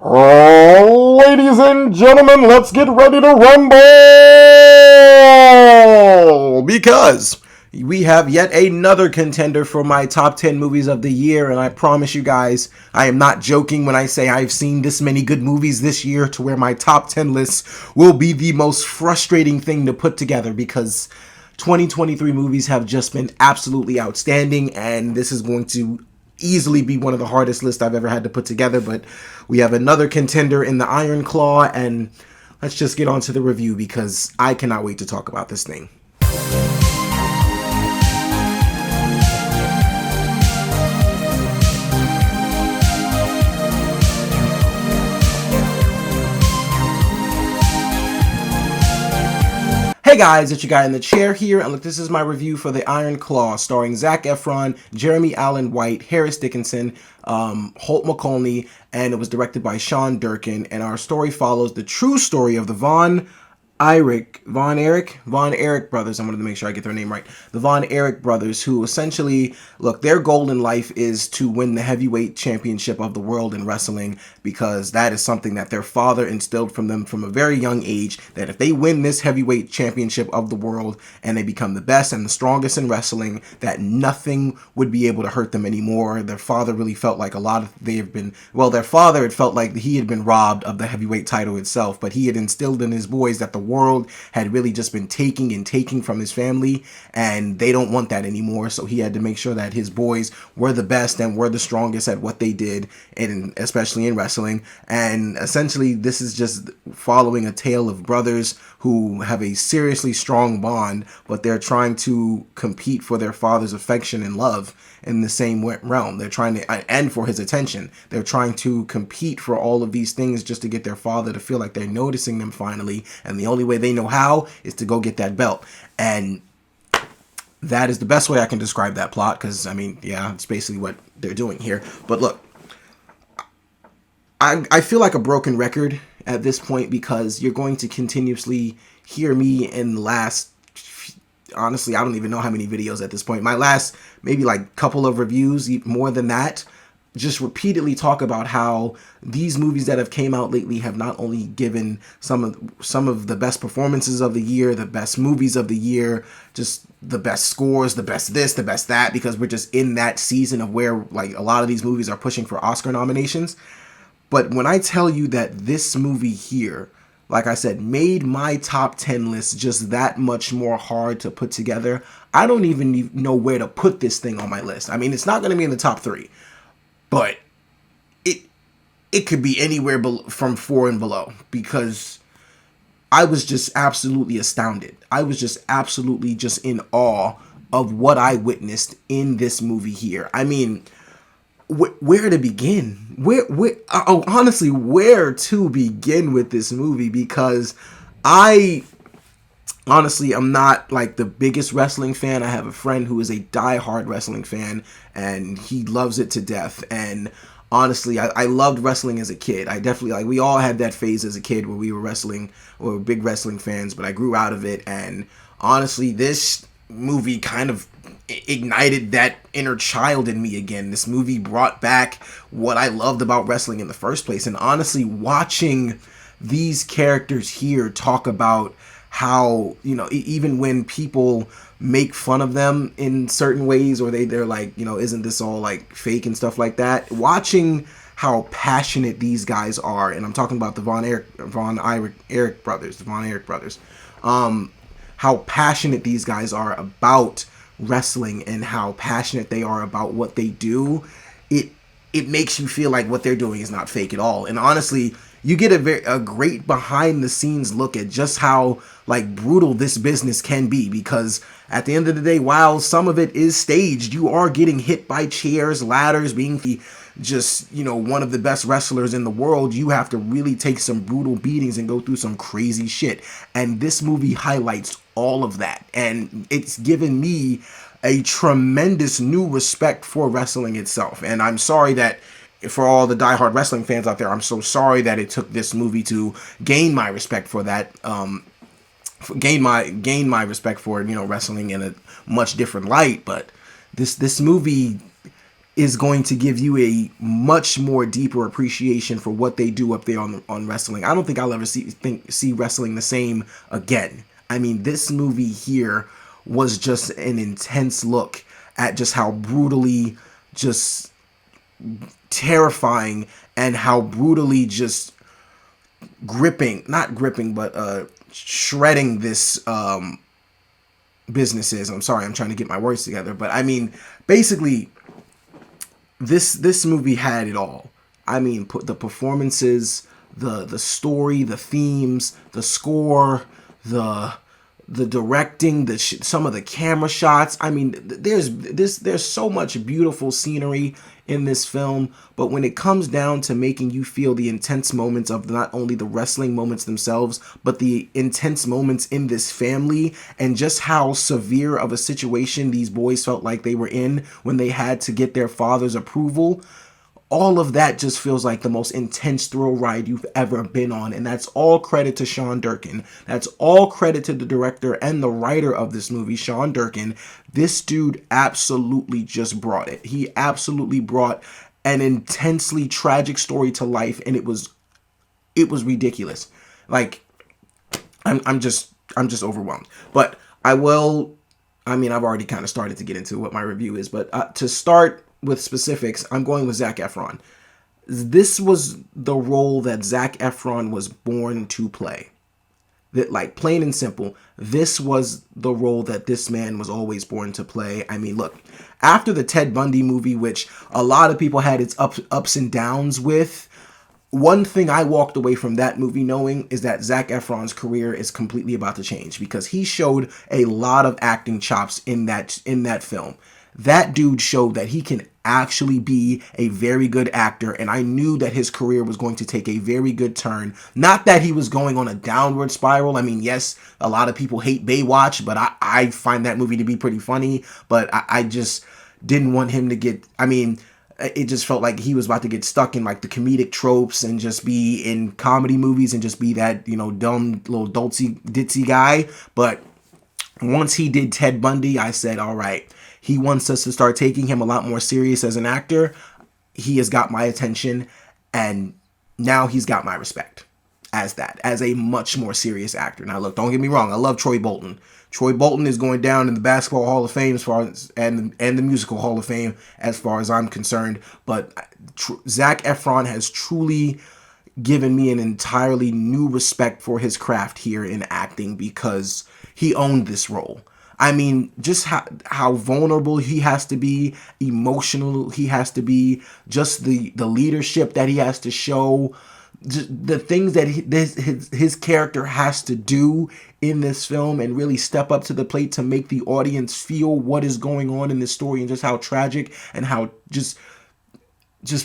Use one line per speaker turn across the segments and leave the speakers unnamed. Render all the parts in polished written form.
Ladies and gentlemen, let's get ready to rumble! Because we have yet another contender for my top 10 movies of the year, and I promise you guys, I am not joking when I say I've seen this many good movies this year to where my top 10 list will be the most frustrating thing to put together because 2023 movies have just been absolutely outstanding, and this is going to easily be one of the hardest lists I've ever had to put together. But we have another contender in the Iron Claw, and let's just get on to the review because I cannot wait to talk about this thing. Hey guys, it's your guy in the chair here, and look, this is my review for The Iron Claw, starring Zac Efron, Jeremy Allen White, Harris Dickinson, Holt McCallany, and it was directed by Sean Durkin, and our story follows the true story of the Von Erich brothers. I wanted to make sure I get their name right. The Von Erich brothers, who essentially, look, their goal in life is to win the heavyweight championship of the world in wrestling, because that is something that their father instilled from them from a very young age, that if they win this heavyweight championship of the world and they become the best and the strongest in wrestling, that nothing would be able to hurt them anymore. Their father really felt like their father had felt like he had been robbed of the heavyweight title itself, but he had instilled in his boys that the world had really just been taking and taking from his family, and they don't want that anymore. So he had to make sure that his boys were the best and were the strongest at what they did, and especially in wrestling. And essentially this is just following a tale of brothers who have a seriously strong bond, but they're trying to compete for their father's affection and love in the same realm. They're trying to, and for his attention, they're trying to compete for all of these things just to get their father to feel like they're noticing them finally, and the only way they know how is to go get that belt. And that is the best way I can describe that plot, because I mean, yeah, it's basically what they're doing here. But look, I feel like a broken record at this point, because you're going to continuously hear me in the last, honestly, I don't even know how many videos at this point, my last maybe like couple of reviews, more than that, just repeatedly talk about how these movies that have came out lately have not only given some of the best performances of the year, the best movies of the year, just the best scores, the best this, the best that, because we're just in that season of where like a lot of these movies are pushing for Oscar nominations. But when I tell you that this movie here, like I said, made my top 10 list just that much more hard to put together, I don't even know where to put this thing on my list. I mean, it's not going to be in the top 3, but it could be anywhere from 4 and below, because I was just absolutely astounded. I was just absolutely just in awe of what I witnessed in this movie here. I mean, where to begin? Honestly, where to begin with this movie? Because I honestly, I'm not like the biggest wrestling fan. I have a friend who is a diehard wrestling fan, and he loves it to death. And honestly, I loved wrestling as a kid. I definitely, like, we all had that phase as a kid where we were wrestling, or big wrestling fans, but I grew out of it. And honestly, this movie kind of ignited that inner child in me again. This movie brought back what I loved about wrestling in the first place. And honestly, watching these characters here talk about how, you know, even when people make fun of them in certain ways, or they're like, you know, isn't this all like fake and stuff like that, watching how passionate these guys are, and I'm talking about the Von Erich brothers, how passionate these guys are about wrestling and how passionate they are about what they do, it makes you feel like what they're doing is not fake at all. And honestly, you get a great behind the scenes look at just how like brutal this business can be, because at the end of the day, while some of it is staged, you are getting hit by chairs, ladders, being just, you know, one of the best wrestlers in the world. You have to really take some brutal beatings and go through some crazy shit. And this movie highlights all of that. And it's given me a tremendous new respect for wrestling itself. And I'm sorry that, for all the diehard wrestling fans out there, I'm so sorry that it took this movie to gain my respect for that, gain my respect for, you know, wrestling in a much different light. But this movie is going to give you a much more deeper appreciation for what they do up there on wrestling. I don't think I'll ever see wrestling the same again. I mean, this movie here was just an intense look at just how brutally just terrifying and how brutally just not gripping, but shredding this business is. I'm sorry, I'm trying to get my words together. But I mean, basically, this movie had it all. I mean, the performances, the story, the themes, the score, the directing, some of the camera shots. I mean, there's so much beautiful scenery in this film, but when it comes down to making you feel the intense moments of not only the wrestling moments themselves, but the intense moments in this family and just how severe of a situation these boys felt like they were in when they had to get their father's approval, all of that just feels like the most intense thrill ride you've ever been on. And that's all credit to Sean Durkin. That's all credit to the director and the writer of this movie, Sean Durkin. This dude absolutely just brought it. He absolutely brought an intensely tragic story to life, and it was ridiculous. Like, I'm just overwhelmed. But I've already kind of started to get into what my review is, but to start with specifics, I'm going with Zac Efron. This was the role that Zac Efron was born to play. That, like, plain and simple, this was the role that this man was always born to play. I mean, look, after the Ted Bundy movie, which a lot of people had its ups and downs with, one thing I walked away from that movie knowing is that Zac Efron's career is completely about to change, because he showed a lot of acting chops in that film. That dude showed that he can actually be a very good actor, and I knew that his career was going to take a very good turn. Not that he was going on a downward spiral. I mean, yes, a lot of people hate Baywatch, but I find that movie to be pretty funny, but I just didn't want him to get, I mean, it just felt like he was about to get stuck in like the comedic tropes and just be in comedy movies and just be that, you know, dumb little ditzy guy. But once he did Ted Bundy, I said, all right, he wants us to start taking him a lot more serious as an actor. He has got my attention, and now he's got my respect as a much more serious actor. Now, look, don't get me wrong. I love Troy Bolton. Troy Bolton is going down in the Basketball Hall of Fame as far as, and the Musical Hall of Fame as far as I'm concerned. But Zac Efron has truly given me an entirely new respect for his craft here in acting, because he owned this role. I mean, just how vulnerable he has to be, emotional he has to be, just the leadership that he has to show, the things that his character has to do in this film and really step up to the plate to make the audience feel what is going on in this story and just how tragic and how just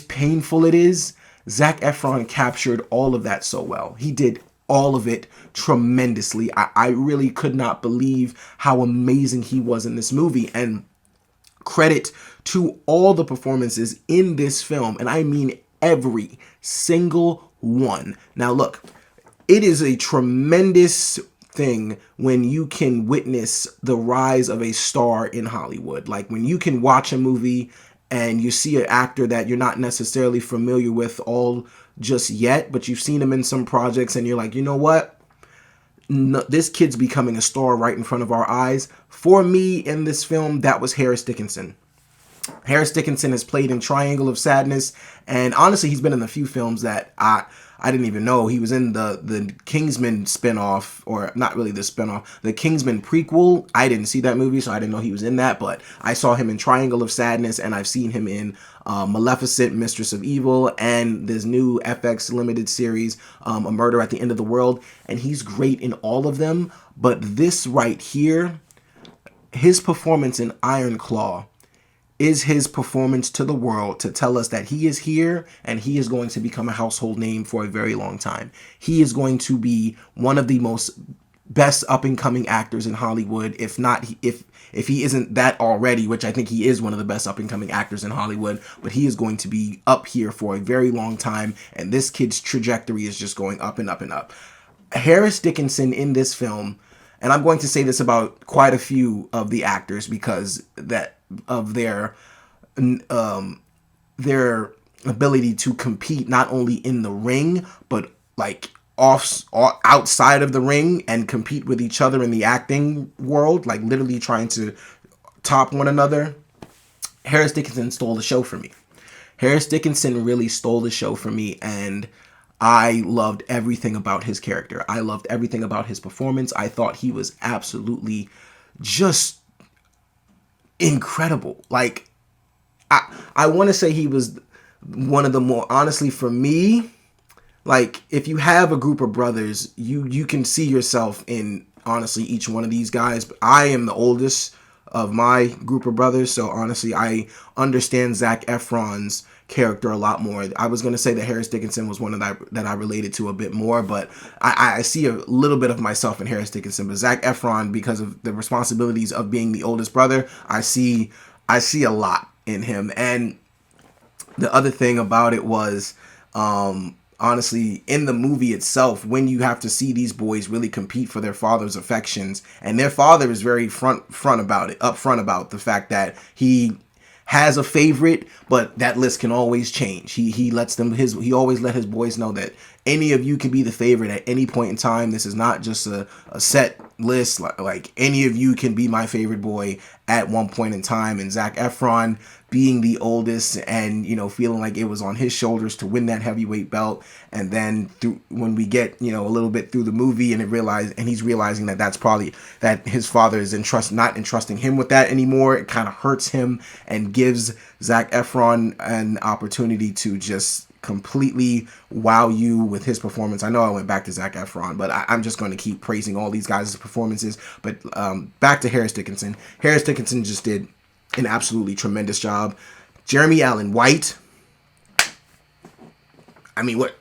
painful it is. Zac Efron captured all of that so well. He did all of it tremendously. I really could not believe how amazing he was in this movie. And credit to all the performances in this film, and I mean every single one. Now look, it is a tremendous thing when you can witness the rise of a star in Hollywood. Like when you can watch a movie and you see an actor that you're not necessarily familiar with all just yet, but you've seen him in some projects and you're like, you know what? No, this kid's becoming a star right in front of our eyes. For me in this film, that was Harris Dickinson. Harris Dickinson has played in Triangle of Sadness, and honestly, he's been in a few films that I didn't even know. He was in the Kingsman spinoff, or not really the spinoff, the Kingsman prequel. I didn't see that movie, so I didn't know he was in that, but I saw him in Triangle of Sadness, and I've seen him in Maleficent, Mistress of Evil, and this new FX limited series, A Murder at the End of the World, and he's great in all of them. But this right here, his performance in Iron Claw, is his performance to the world to tell us that he is here and he is going to become a household name for a very long time. He is going to be one of the most best up and coming actors in Hollywood, if not, if he isn't that already, which I think he is one of the best up and coming actors in Hollywood, but he is going to be up here for a very long time. And this kid's trajectory is just going up and up and up. Harris Dickinson in this film, and I'm going to say this about quite a few of the actors because of their their ability to compete not only in the ring but like outside of the ring and compete with each other in the acting world, like literally trying to top one another. Harris Dickinson stole the show for me. Harris Dickinson really stole the show for me, and I loved everything about his character. I loved everything about his performance. I thought he was absolutely just incredible. Like, I want to say he was one of the more, honestly, for me, like, if you have a group of brothers, you can see yourself in, honestly, each one of these guys. But I am the oldest of my group of brothers, so honestly, I understand Zac Efron's character a lot more. I was going to say that Harris Dickinson was one of that I related to a bit more, but I see a little bit of myself in Harris Dickinson. But Zac Efron, because of the responsibilities of being the oldest brother, I see a lot in him. And the other thing about it was, honestly, in the movie itself, when you have to see these boys really compete for their father's affections, and their father is very upfront about the fact that he has a favorite, but that list can always change. He always let his boys know that any of you can be the favorite at any point in time. This is not just a set list. Like any of you can be my favorite boy at one point in time. And Zac Efron, being the oldest and, feeling like it was on his shoulders to win that heavyweight belt. And then when we get, a little bit through the movie and he's realizing that that's probably that his father is not entrusting him with that anymore. It kind of hurts him and gives Zac Efron an opportunity to just completely wow you with his performance. I know I went back to Zac Efron, but I'm just going to keep praising all these guys' performances. But back to Harris Dickinson. Harris Dickinson just did an absolutely tremendous job. Jeremy Allen White. I mean, what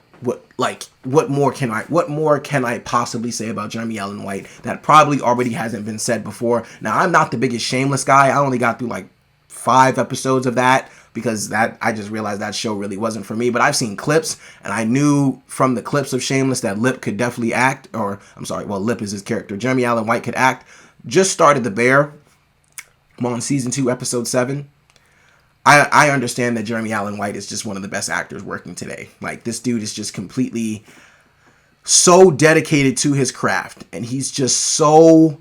more can I possibly say about Jeremy Allen White that probably already hasn't been said before? Now, I'm not the biggest Shameless guy. I only got through like 5 episodes of that because I just realized that show really wasn't for me. But I've seen clips, and I knew from the clips of Shameless that Lip could definitely act. Lip is his character. Jeremy Allen White could act. Just started The Bear. I'm on season 2, episode 7. I understand that Jeremy Allen White is just one of the best actors working today. Like, this dude is just completely so dedicated to his craft, and he's just so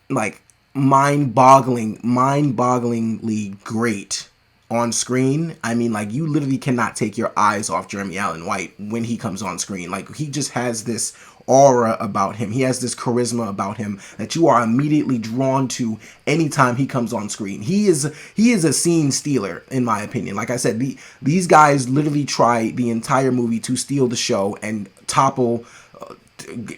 like mind-bogglingly great on screen. I mean, like, you literally cannot take your eyes off Jeremy Allen White when he comes on screen. Like, he just has this aura about him. He has this charisma about him that you are immediately drawn to anytime he comes on screen. He is a scene stealer, in my opinion. Like I said, these guys literally try the entire movie to steal the show and topple,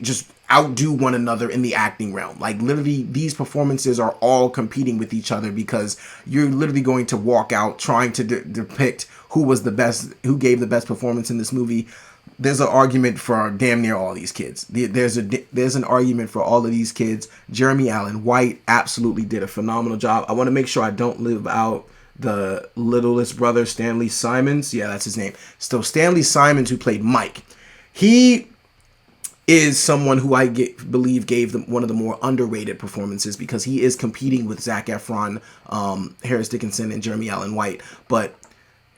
just outdo one another in the acting realm. Like, literally, these performances are all competing with each other because you're literally going to walk out trying to depict who gave the best performance in this movie. There's an argument for damn near all these kids. There's an argument for all of these kids. Jeremy Allen White absolutely did a phenomenal job. I want to make sure I don't leave out the littlest brother, Stanley Simons. Yeah, that's his name. So Stanley Simons, who played Mike, he is someone who I believe gave them one of the more underrated performances because he is competing with Zac Efron, Harris Dickinson, and Jeremy Allen White. But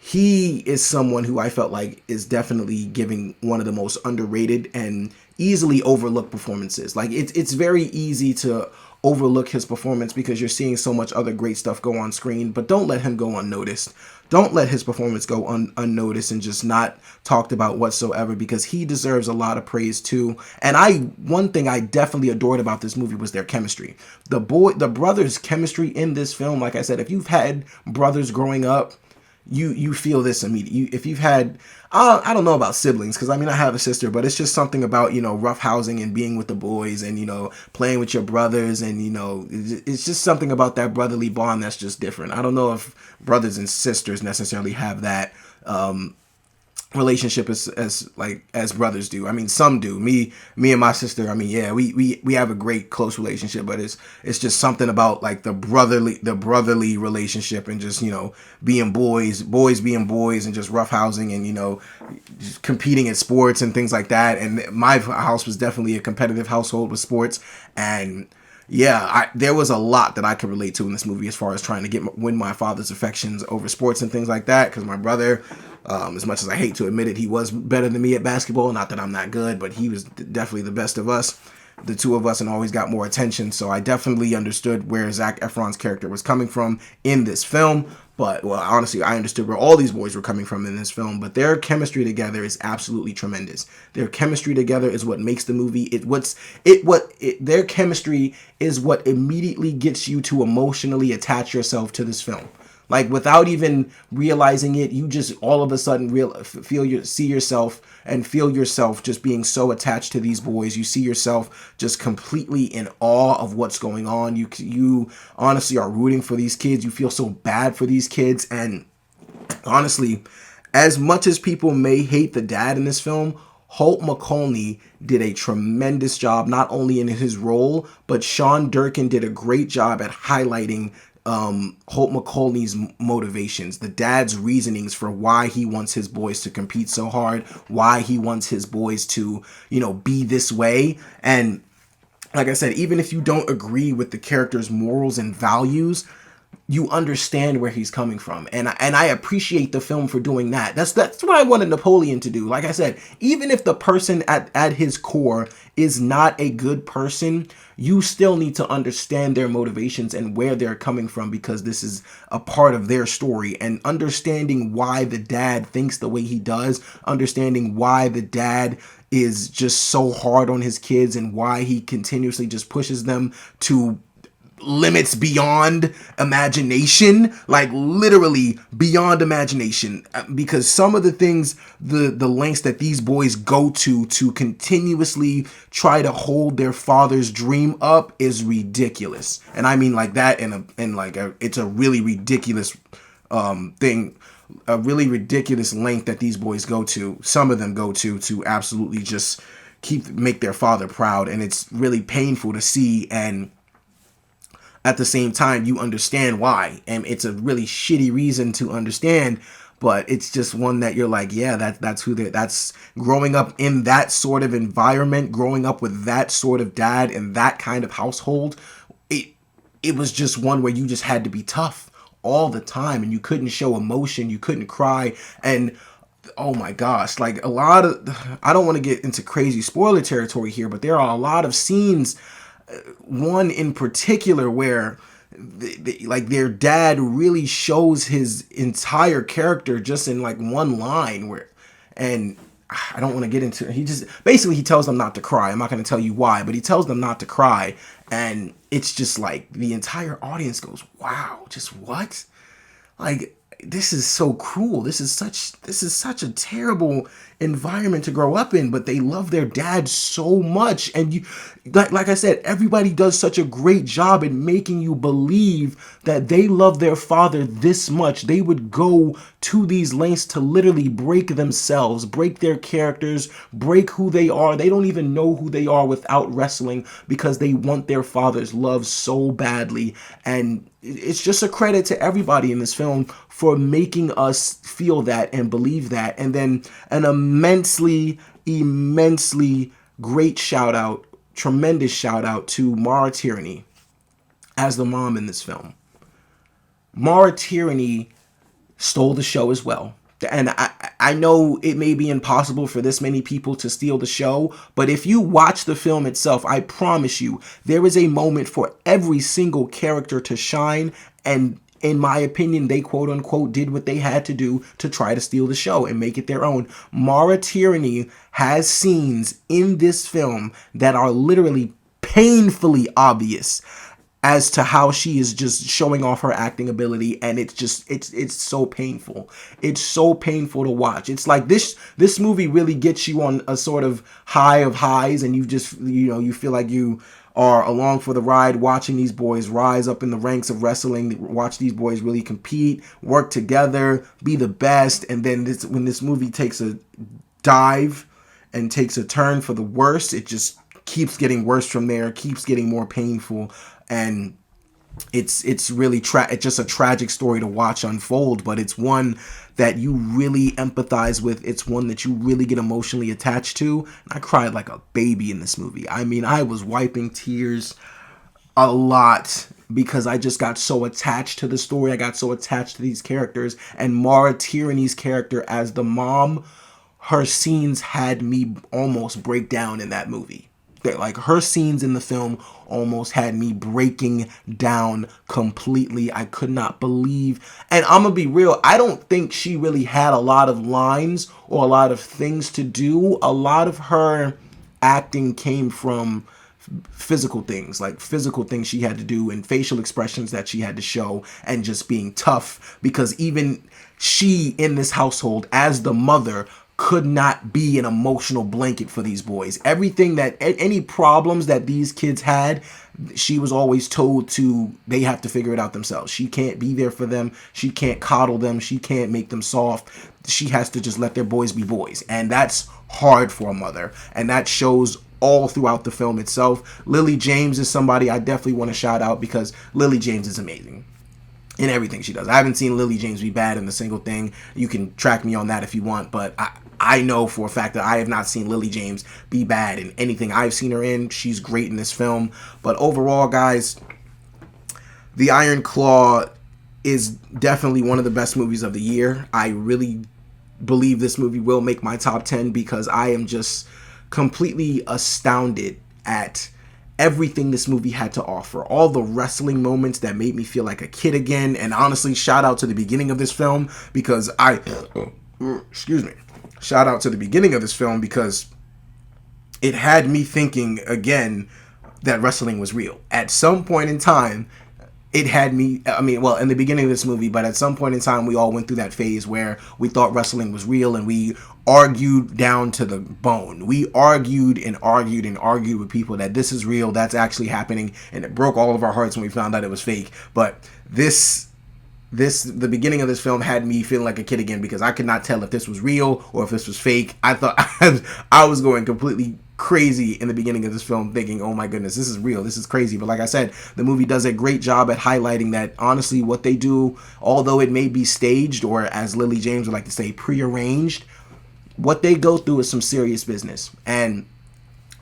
he is someone who I felt like is definitely giving one of the most underrated and easily overlooked performances. Like, it's very easy to overlook his performance because you're seeing so much other great stuff go on screen, but don't let him go unnoticed. Don't let his performance go unnoticed and just not talked about whatsoever, because he deserves a lot of praise too. And one thing I definitely adored about this movie was their chemistry. The brothers' chemistry in this film, like I said, if you've had brothers growing up, you feel this immediately. If you've had, I don't know about siblings, because I mean I have a sister, but it's just something about roughhousing and being with the boys and playing with your brothers, and it's just something about that brotherly bond that's just different. I don't know if brothers and sisters necessarily have that relationship as brothers do. I mean, some do. Me and my sister, I mean, yeah, we have a great close relationship, but it's just something about like the brotherly relationship and just being boys being boys and just roughhousing and just competing in sports and things like that. And my house was definitely a competitive household with sports, and There was a lot that I could relate to in this movie as far as trying to win my father's affections over sports and things like that. Because my brother, as much as I hate to admit it, he was better than me at basketball. Not that I'm not good, but he was definitely the best of us, the two of us, and always got more attention. So I definitely understood where Zac Efron's character was coming from in this film. But, well, honestly, I understood where all these boys were coming from in this film. But their chemistry together is absolutely tremendous. Their chemistry together is what makes the movie. Their chemistry is what immediately gets you to emotionally attach yourself to this film. Like, without even realizing it, you just all of a sudden see yourself and feel yourself just being so attached to these boys. You see yourself just completely in awe of what's going on. You honestly are rooting for these kids. You feel so bad for these kids. And honestly, as much as people may hate the dad in this film, Holt McCallany did a tremendous job, not only in his role, but Sean Durkin did a great job at highlighting Holt McCallany's motivations, the dad's reasonings for why he wants his boys to compete so hard, why he wants his boys to, be this way. And like I said, even if you don't agree with the character's morals and values, you understand where he's coming from. And I appreciate the film for doing that. That's what I wanted Napoleon to do. Like I said, even if the person at his core is not a good person, you still need to understand their motivations and where they're coming from, because this is a part of their story. And understanding why the dad thinks the way he does, understanding why the dad is just so hard on his kids and why he continuously just pushes them to limits beyond imagination, like literally beyond imagination, because some of the things, the lengths that these boys go to continuously try to hold their father's dream up is ridiculous. And I mean like that it's a really ridiculous thing, a really ridiculous length that these boys go to, some of them go to absolutely just make their father proud. And it's really painful to see, and at the same time, you understand why. And it's a really shitty reason to understand, but it's just one that you're like, yeah, that's growing up in that sort of environment, growing up with that sort of dad and that kind of household. It was just one where you just had to be tough all the time, and you couldn't show emotion, you couldn't cry. And oh my gosh, like I don't want to get into crazy spoiler territory here, but there are a lot of scenes, one in particular where their dad really shows his entire character just in like one line, and I don't want to get into it. He tells them not to cry. I'm not going to tell you why, but he tells them not to cry. And it's just like the entire audience goes, wow, just what? Like, this is so cruel. This is such a terrible environment to grow up in, but they love their dad so much. And you, like I said, everybody does such a great job in making you believe that they love their father this much. They would go to these lengths to literally break themselves, break their characters, break who they are. They don't even know who they are without wrestling, because they want their father's love so badly. And it's just a credit to everybody in this film for making us feel that and believe that. And then an immensely great shout out, tremendous shout out to Mara Tierney as the mom in this film. Mara Tierney stole the show as well. And I know it may be impossible for this many people to steal the show, but if you watch the film itself, I promise you, there is a moment for every single character to shine. And in my opinion, they quote unquote did what they had to do to try to steal the show and make it their own. Mara Tierney has scenes in this film that are literally painfully obvious as to how she is just showing off her acting ability, and it's so painful. It's so painful to watch. It's like this movie really gets you on a sort of high of highs, and you just, you feel like you are along for the ride, watching these boys rise up in the ranks of wrestling, watch these boys really compete, work together, be the best. And then when this movie takes a dive and takes a turn for the worse, it just keeps getting worse from there, keeps getting more painful. And it's really it's just a tragic story to watch unfold, but it's one that you really empathize with. It's one that you really get emotionally attached to. And I cried like a baby in this movie. I mean, I was wiping tears a lot because I just got so attached to the story. I got so attached to these characters. And Mara Tierney's character as the mom, her scenes had me almost break down in that movie. Like, her scenes in the film almost had me breaking down completely. I could not believe. And I'm going to be real, I don't think she really had a lot of lines or a lot of things to do. A lot of her acting came from physical things, like physical things she had to do and facial expressions that she had to show and just being tough, because even she in this household as the mother could not be an emotional blanket for these boys. Everything that, any problems that these kids had, she was always told to, they have to figure it out themselves. She can't be there for them. She can't coddle them. She can't make them soft. She has to just let their boys be boys. And that's hard for a mother. And that shows all throughout the film itself. Lily James is somebody I definitely want to shout out, because Lily James is amazing in everything she does. I haven't seen Lily James be bad in a single thing. You can track me on that if you want, but I know for a fact that I have not seen Lily James be bad in anything I've seen her in. She's great in this film. But overall, guys, The Iron Claw is definitely one of the best movies of the year. I really believe this movie will make my top 10 because I am just completely astounded at everything this movie had to offer. All the wrestling moments that made me feel like a kid again. And honestly, shout out to the beginning of this film because shout out to the beginning of this film because it had me thinking again that wrestling was real. At some point in time, it had me, in the beginning of this movie, but at some point in time, we all went through that phase where we thought wrestling was real and we argued down to the bone. We argued and argued and argued with people that this is real, that's actually happening, and it broke all of our hearts when we found out it was fake. But the beginning of this film had me feeling like a kid again because I could not tell if this was real or if this was fake. I thought I was going completely crazy in the beginning of this film thinking, oh my goodness, this is real, this is crazy. But like I said, the movie does a great job at highlighting that honestly what they do, although it may be staged or as Lily James would like to say prearranged, what they go through is some serious business. And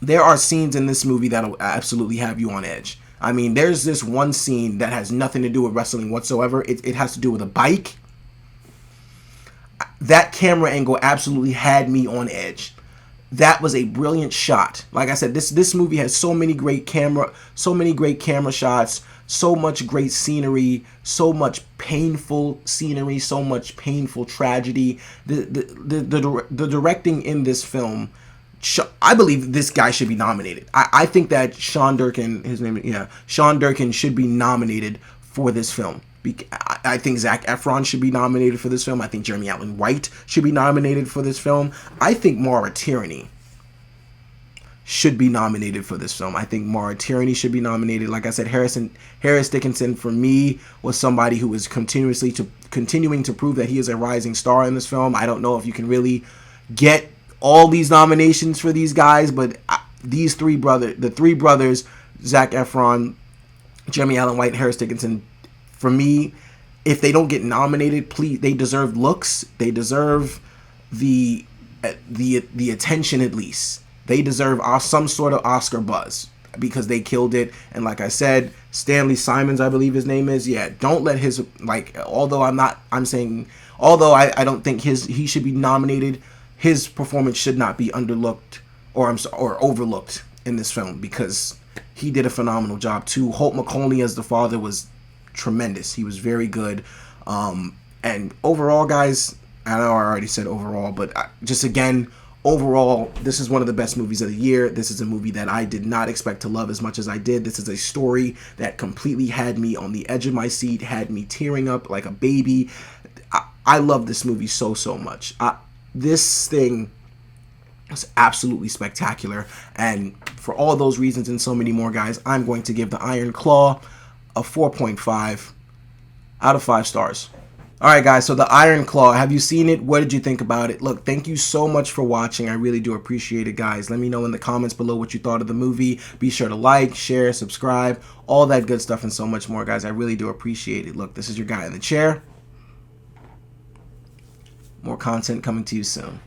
there are scenes in this movie that'll absolutely have you on edge. I mean, there's this one scene that has nothing to do with wrestling whatsoever. It has to do with a bike. That camera angle absolutely had me on edge. That was a brilliant shot. Like I said, this movie has so many great camera shots, so much great scenery, so much painful scenery, so much painful tragedy. The directing in this film, I believe this guy should be nominated. I think that Sean Durkin, Sean Durkin should be nominated for this film. I think Zac Efron should be nominated for this film. I think Jeremy Allen White should be nominated for this film. I think Mara Tierney should be nominated for this film. I think Mara Tierney should be nominated. Like I said, Harris Dickinson for me was somebody who was continuing to prove that he is a rising star in this film. I don't know if you can really get all these nominations for these guys, but the three brothers, Zac Efron, Jeremy Allen White, and Harris Dickinson, for me, if they don't get nominated, please, they deserve looks. They deserve the attention at least. They deserve some sort of Oscar buzz because they killed it. And like I said, Stanley Simons, I believe his name is. Yeah, don't let his although I don't think he should be nominated. His performance should not be underlooked or overlooked in this film because he did a phenomenal job too. Holt McCallany as the father was tremendous. He was very good. And overall, guys, I know I already said overall, but overall, this is one of the best movies of the year. This is a movie that I did not expect to love as much as I did. This is a story that completely had me on the edge of my seat, had me tearing up like a baby. I love this movie so much. This thing is absolutely spectacular, and for all those reasons and so many more, guys, I'm going to give The Iron Claw a 4.5 out of 5 stars. Alright guys, so The Iron Claw, have you seen it? What did you think about it? Look, thank you so much for watching. I really do appreciate it, guys. Let me know in the comments below what you thought of the movie. Be sure to like, share, subscribe, all that good stuff and so much more, guys. I really do appreciate it. Look, this is your guy in the chair. More content coming to you soon.